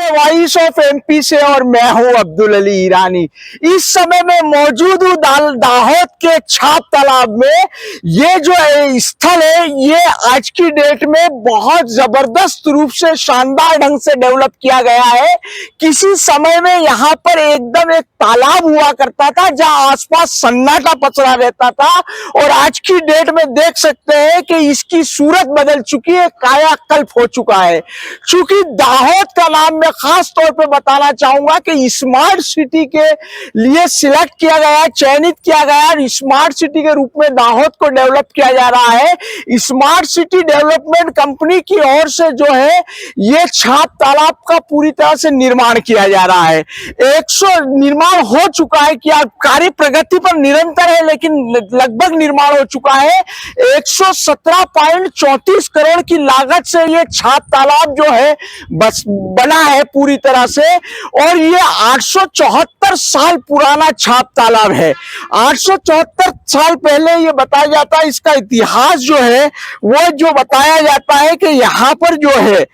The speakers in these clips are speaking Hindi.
वॉइस ऑफ एमपी से और मैं हूं अब्दुल अली ईरानी। इस समय में मौजूद हूं दाहोद के छाप तालाब में। ये जो स्थल है ये आज की डेट में बहुत जबरदस्त रूप से शानदार ढंग से डेवलप किया गया है। किसी समय में यहाँ पर एकदम एक तालाब हुआ करता था जहां आसपास सन्नाटा पसरा रहता था, और आज की डेट में देख सकते हैं कि इसकी सूरत बदल चुकी है, कायाकल्प हो चुका है। चूंकि दाहोद का नाम मैं खास तौर पे बताना चाहूंगा कि स्मार्ट सिटी के लिए सिलेक्ट किया गया, चयनित किया गया, स्मार्ट सिटी के रूप में दाहोद को डेवलप किया जा रहा है। स्मार्ट सिटी डेवलपमेंट कंपनी की ओर से जो है ये छाप तालाब का पूरी तरह से निर्माण किया जा रहा है। 100 निर्माण हो चुका है, क्या कार्य प्रगति पर निरंतर है, लेकिन लगभग निर्माण हो चुका है। 117.34 करोड़ की लागत से ये छाप तालाब जो है बस बना है पूरी तरह से, और ये 874 साल पुराना छाप तालाब है। 874 साल पहले ये बताया जाता है, इसका इतिहास जो है वो जो बताया जाता है कि यहाँ पर जो है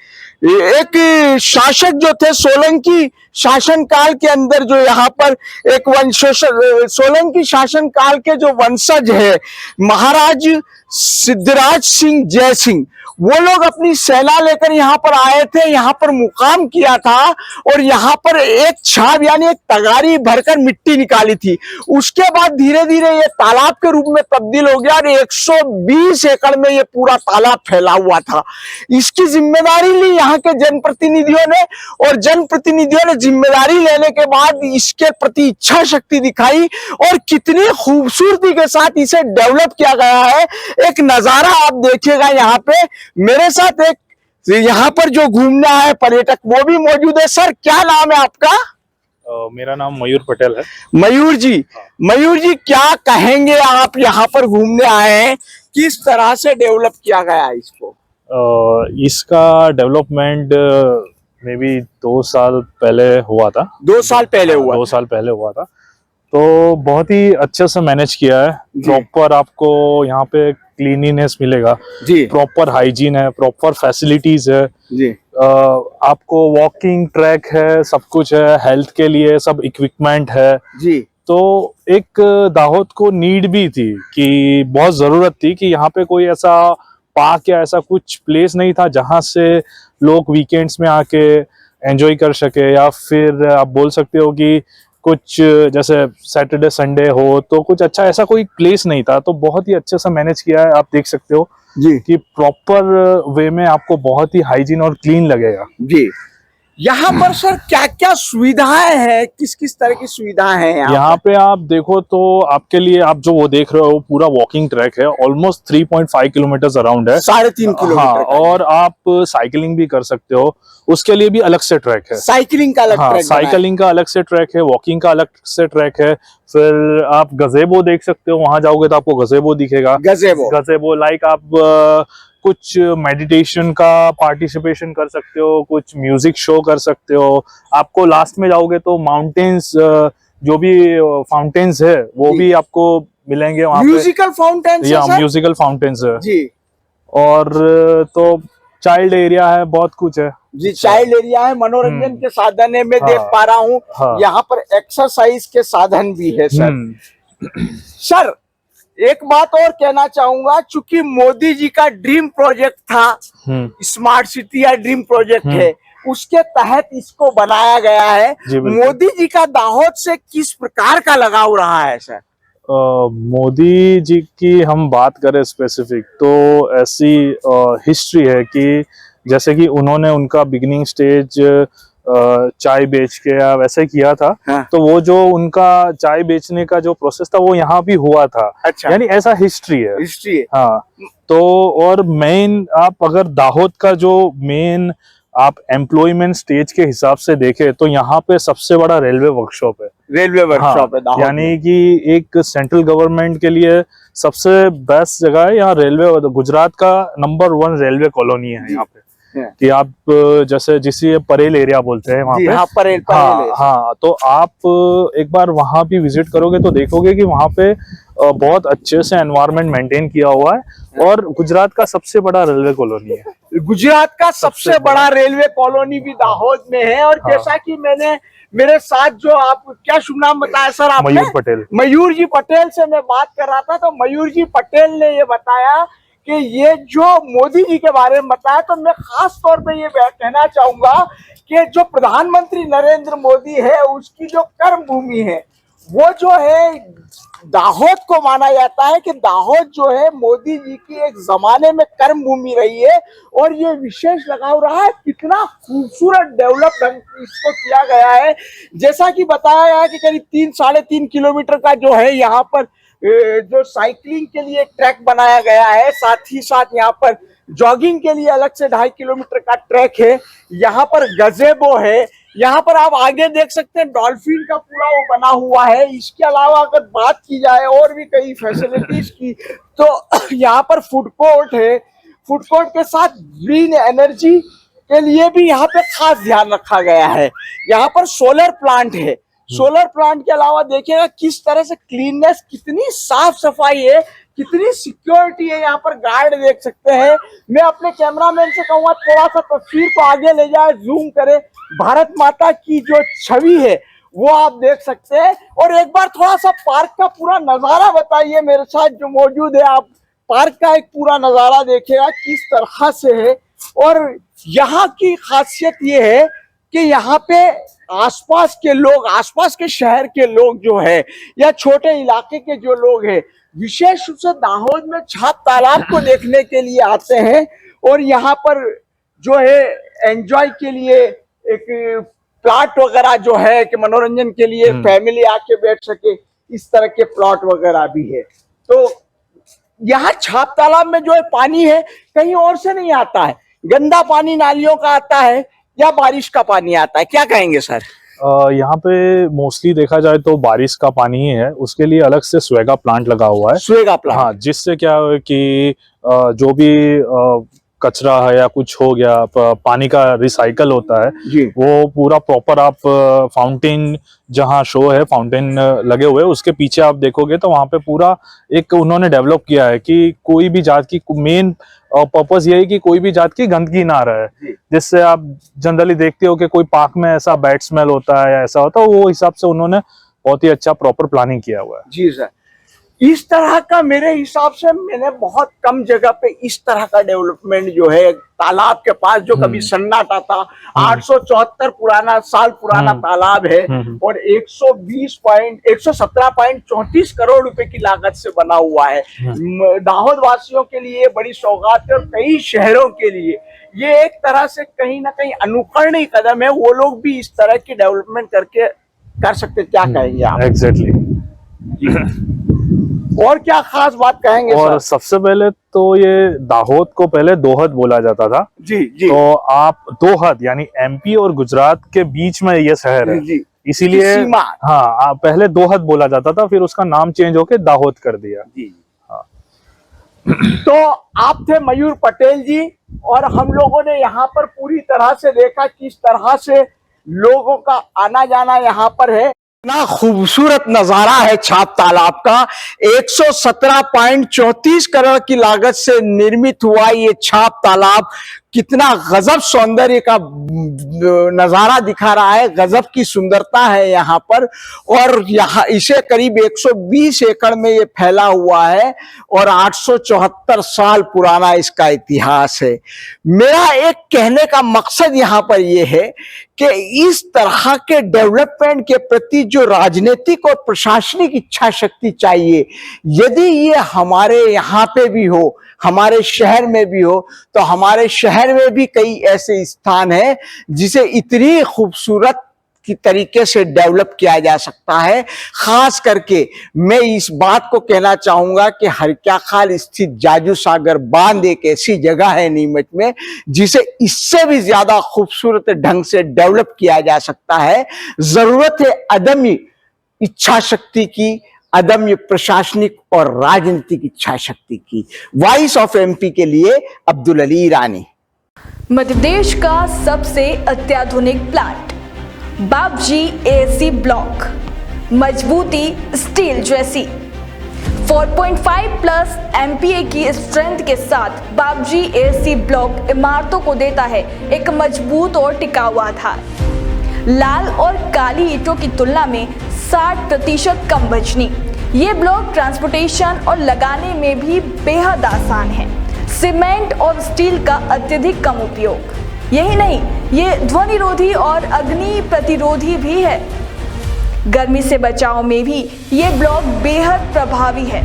एक शासक जो थे सोलंकी शासन काल के अंदर, जो यहाँ पर एक सोलंकी शासन काल के जो वंशज है महाराज सिद्धराज सिंह जय सिंह, वो लोग अपनी सेना लेकर यहाँ पर आए थे, यहाँ पर मुकाम किया था, और यहाँ पर एक छाप यानी एक तगारी भरकर मिट्टी निकाली थी। उसके बाद धीरे धीरे ये तालाब के रूप में तब्दील हो गया और 120 एकड़ में ये पूरा तालाब फैला हुआ था। इसकी जिम्मेदारी ली यहाँ के जनप्रतिनिधियों ने, और जनप्रतिनिधियों ने जिम्मेदारी लेने के बाद इसके प्रति इच्छा शक्ति दिखाई, और कितनी खूबसूरती के साथ इसे डेवलप किया गया है। एक नजारा आप देखिएगा यहाँ पे, मेरे साथ एक यहाँ पर जो घूमना है पर्यटक वो भी मौजूद है। सर क्या नाम है आपका? मेरा नाम मयूर पटेल है। मयूर जी क्या कहेंगे, आप यहाँ पर घूमने आए हैं, किस तरह से डेवलप किया गया है इसको? इसका डेवलपमेंट मे बी 2 साल पहले हुआ था। 2 साल पहले हुआ? 2 साल पहले हुआ था, तो बहुत ही अच्छे से मैनेज किया है। प्रॉपर आपको यहाँ पे क्लीनिनेस मिलेगा जी, प्रॉपर हाइजीन है, प्रॉपर फैसिलिटीज है जी, आपको वॉकिंग ट्रैक है, सब कुछ है, हेल्थ के लिए सब इक्विपमेंट है जी। तो एक दाहोद को नीड भी थी कि बहुत जरूरत थी कि यहाँ पे कोई ऐसा पार्क या ऐसा कुछ प्लेस नहीं था जहाँ से लोग वीकेंड्स में आके एंजॉय कर सके, या फिर आप बोल सकते हो कि कुछ जैसे सैटरडे संडे हो तो कुछ अच्छा ऐसा कोई प्लेस नहीं था। तो बहुत ही अच्छे से मैनेज किया है, आप देख सकते हो जी कि प्रॉपर वे में आपको बहुत ही हाइजीन और क्लीन लगेगा जी। यहाँ पर सर क्या क्या सुविधाएं हैं, किस किस तरह की सुविधाएं हैं यहाँ पे? आप देखो तो आपके लिए आप जो वो देख रहे हो पूरा वॉकिंग ट्रैक है, ऑलमोस्ट 3.5 किलोमीटर अराउंड है, 3.5 किलोमीटर। हाँ, और आप साइकिलिंग भी कर सकते हो, उसके लिए भी अलग से ट्रैक है। साइकिलिंग का अलग ट्रैक, साइकिलिंग का अलग से ट्रैक है, वॉकिंग का अलग से ट्रैक है। फिर आप गजेबो देख सकते हो, वहां जाओगे तो आपको गजेबो दिखेगा। गजेबो लाइक आप कुछ मेडिटेशन का पार्टिसिपेशन कर सकते हो, कुछ म्यूजिक शो कर सकते हो। आपको लास्ट में जाओगे तो माउंटेन्स, जो भी फाउंटेन्स है वो भी आपको मिलेंगे वहाँ पे। म्यूजिकल फाउंटेन्स या म्यूजिकल फाउंटेन्स है जी। और तो चाइल्ड एरिया है, बहुत कुछ है जी, चाइल्ड एरिया है, मनोरंजन के साधन है, मैं देख पा रहा हूँ। यहाँ पर एक्सरसाइज के साधन भी है सर। सर एक बात और कहना चाहूंगा, चूंकि मोदी जी का ड्रीम प्रोजेक्ट था, स्मार्ट सिटी या ड्रीम प्रोजेक्ट है, उसके तहत इसको बनाया गया है। मोदी जी का दाहोद से किस प्रकार का लगाव रहा है सर? मोदी जी की हम बात करें स्पेसिफिक तो ऐसी हिस्ट्री है कि जैसे कि उन्होंने उनका बिगिनिंग स्टेज चाय बेच के या वैसे किया था। हाँ। तो वो जो उनका चाय बेचने का जो प्रोसेस था वो यहाँ भी हुआ था। अच्छा। यानी ऐसा हिस्ट्री है। हाँ, तो और मेन आप अगर दाहोद का जो मेन आप एम्प्लॉयमेंट स्टेज के हिसाब से देखें तो यहाँ पे सबसे बड़ा रेलवे वर्कशॉप है। रेलवे वर्कशॉप है, यानी कि एक सेंट्रल गवर्नमेंट के लिए सबसे बेस्ट जगह है यहाँ रेलवे। गुजरात का नंबर 1 रेलवे कॉलोनी है यहाँ पे। कि आप जैसे जिसे परेल एरिया बोलते हैं वहाँ पे, हाँ परेल हाँ, तो आप एक बार वहाँ भी विजिट करोगे तो देखोगे कि वहाँ पे बहुत अच्छे से एनवायरनमेंट मेंटेन किया हुआ है, और गुजरात का सबसे बड़ा रेलवे कॉलोनी है। गुजरात का सबसे बड़ा रेलवे कॉलोनी भी दाहोद में है। और जैसा कि मैंने मेरे साथ जो, आप क्या शुभ नाम बताया सर आपने? मयूर पटेल। मयूर जी पटेल से मैं बात कर रहा था, तो मयूर जी पटेल ने ये बताया कि ये जो मोदी जी के बारे में बताया, तो मैं खास तौर पे ये कहना चाहूंगा कि जो प्रधानमंत्री नरेंद्र मोदी है उसकी जो कर्म भूमि है वो जो है दाहोद को माना जाता है कि दाहोद जो है मोदी जी की एक जमाने में कर्म भूमि रही है। और ये विशेष लगाव रहा है, कितना खूबसूरत डेवलप इसको किया गया है। जैसा कि बताया गया है कि करीब 3-3.5 किलोमीटर का जो है यहाँ पर जो साइकिलिंग के लिए ट्रैक बनाया गया है, साथ ही साथ यहाँ पर जॉगिंग के लिए अलग से 2.5 किलोमीटर का ट्रैक है। यहाँ पर गजेबो है, यहाँ पर आप आगे देख सकते हैं डॉल्फिन का पूरा वो बना हुआ है। इसके अलावा अगर बात की जाए और भी कई फैसिलिटीज की, तो यहाँ पर फूड कोर्ट है। फूड कोर्ट के साथ ग्रीन एनर्जी के लिए भी यहाँ पे खास ध्यान रखा गया है। यहाँ पर सोलर प्लांट है। सोलर प्लांट के अलावा देखिएगा किस तरह से क्लीननेस, कितनी साफ सफाई है, कितनी सिक्योरिटी है। यहाँ पर गार्ड देख सकते हैं। मैं अपने कैमरामैन से कहूंगा थोड़ा सा तस्वीर को आगे ले जाए, जूम करे। भारत माता की जो छवि है वो आप देख सकते हैं। और एक बार थोड़ा सा पार्क का पूरा नजारा बताइए, मेरे साथ जो मौजूद है, आप पार्क का एक पूरा नजारा देखिएगा किस तरह से है। और यहाँ की खासियत ये है कि यहाँ पे आसपास के लोग, आसपास के शहर के लोग जो है, या छोटे इलाके के जो लोग हैं, विशेष रूप से दाहोद में छाप तालाब को देखने के लिए आते हैं। और यहाँ पर जो है एंजॉय के लिए एक प्लॉट वगैरह जो है कि मनोरंजन के लिए फैमिली आके बैठ सके, इस तरह के प्लॉट वगैरह भी है। तो यहाँ छाप तालाब में जो है पानी है कहीं और से नहीं आता है, गंदा पानी नालियों का आता है या बारिश का पानी आता है, क्या कहेंगे सर? यहाँ पे मोस्टली देखा जाए तो बारिश का पानी ही है, उसके लिए अलग से स्वेगा प्लांट लगा हुआ है। स्वेगा प्लांट, हाँ, जिससे क्या है कि जो भी कचरा है या कुछ हो गया, पानी का रिसाइकल होता है जी। वो पूरा प्रॉपर आप फाउंटेन, जहाँ शो है फाउंटेन लगे हुए, उसके पीछे आप देखोगे तो वहाँ पे पूरा एक उन्होंने डेवलप किया है कि कोई भी जात की, मेन पर्पस ये है कि कोई भी जात की गंदगी ना रहे। जिससे आप जनरली देखते हो कि कोई पार्क में ऐसा बैड स्मेल होता है या ऐसा होता है, वो हिसाब से उन्होंने बहुत ही अच्छा प्रॉपर प्लानिंग किया हुआ है। जी सर, इस तरह का मेरे हिसाब से मैंने बहुत कम जगह पे इस तरह का डेवलपमेंट जो है, तालाब के पास जो कभी सन्नाटा था, 874 साल पुराना तालाब है और 117.34 करोड़ रुपए की लागत से बना हुआ है। दाहोद वासियों के लिए बड़ी सौगात है और कई शहरों के लिए ये एक तरह से कहीं ना कहीं अनुकरणीय कदम है। वो लोग भी इस तरह की डेवलपमेंट करके कर सकते, क्या कहेंगे आप? एग्जैक्टली। और क्या खास बात कहेंगे? और सबसे पहले तो ये दाहोद को पहले दोहद बोला जाता था जी जी। तो आप दोहद यानी एमपी और गुजरात के बीच में ये शहर है जी, इसीलिए हाँ पहले दोहद बोला जाता था, फिर उसका नाम चेंज होके दाहोद कर दिया जी। हाँ। तो आप थे मयूर पटेल जी और हम लोगों ने यहाँ पर पूरी तरह से देखा किस तरह से लोगों का आना जाना यहाँ पर है। इतना खूबसूरत नजारा है छाप तालाब का। 117.34 करोड़ की लागत से निर्मित हुआ ये छाप तालाब कितना गजब सौंदर्य का नजारा दिखा रहा है, गजब की सुंदरता है यहाँ पर। और यहाँ इसे करीब 120 एकड़ में ये फैला हुआ है और 874 साल पुराना इसका इतिहास है। मेरा एक कहने का मकसद यहाँ पर ये है कि इस तरह के डेवलपमेंट के प्रति जो राजनीतिक और प्रशासनिक इच्छा शक्ति चाहिए, यदि ये हमारे यहाँ पे भी हो, हमारे शहर में भी हो, तो हमारे शहर में भी कई ऐसे स्थान हैं जिसे इतनी खूबसूरत की तरीके से डेवलप किया जा सकता है। खास करके मैं इस बात को कहना चाहूंगा कि हरक्या खाल स्थित जाजू सागर बांध एक ऐसी जगह है नीमच में जिसे इससे भी ज्यादा खूबसूरत ढंग से डेवलप किया जा सकता है। जरूरत है अदम्य इच्छा शक्ति की, अदम्य प्रशासनिक और राजनीतिक इच्छा शक्ति की। वॉइस ऑफ एमपी के लिए अब्दुल अली ईरानी। मध्य प्रदेश का सबसे अत्याधुनिक प्लांट बाबजी एसी ब्लॉक, मजबूती स्टील जैसी। 4.5 प्लस MPa की स्ट्रेंथ के साथ बाबजी एसी ब्लॉक इमारतों को देता है एक मजबूत और टिकाऊ आधार। लाल और काली ईंटों की तुलना में 60% कम वजनी, ये ब्लॉक ट्रांसपोर्टेशन और लगाने में भी बेहद आसान है। सीमेंट और स्टील का अत्यधिक कम उपयोग। यही नहीं, ये ध्वनिरोधी और अग्नि प्रतिरोधी भी है। गर्मी से बचाव में भी ये ब्लॉक बेहद प्रभावी है,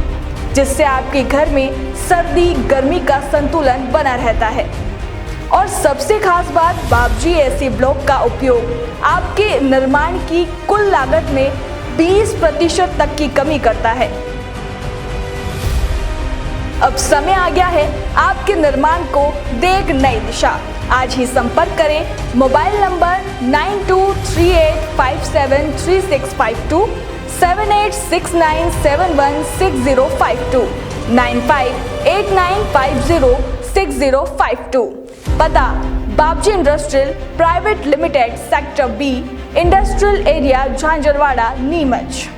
जिससे आपके घर में सर्दी गर्मी का संतुलन बना रहता है। और सबसे खास बात, बाबजी एसी ब्लॉक का उपयोग आपके निर्माण की कुल लागत में 20% तक की कमी करता है। अब समय आ गया है आपके निर्माण को दे एक नई दिशा। आज ही संपर्क करें मोबाइल नंबर 9238573652, 7869716052, 9589506052। पता Babji industrial private limited, sector B, industrial area, Jhanjharwada, Neemuch.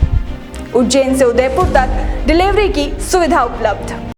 Ujjain से उदयपुर तक डिलीवरी की सुविधा उपलब्ध।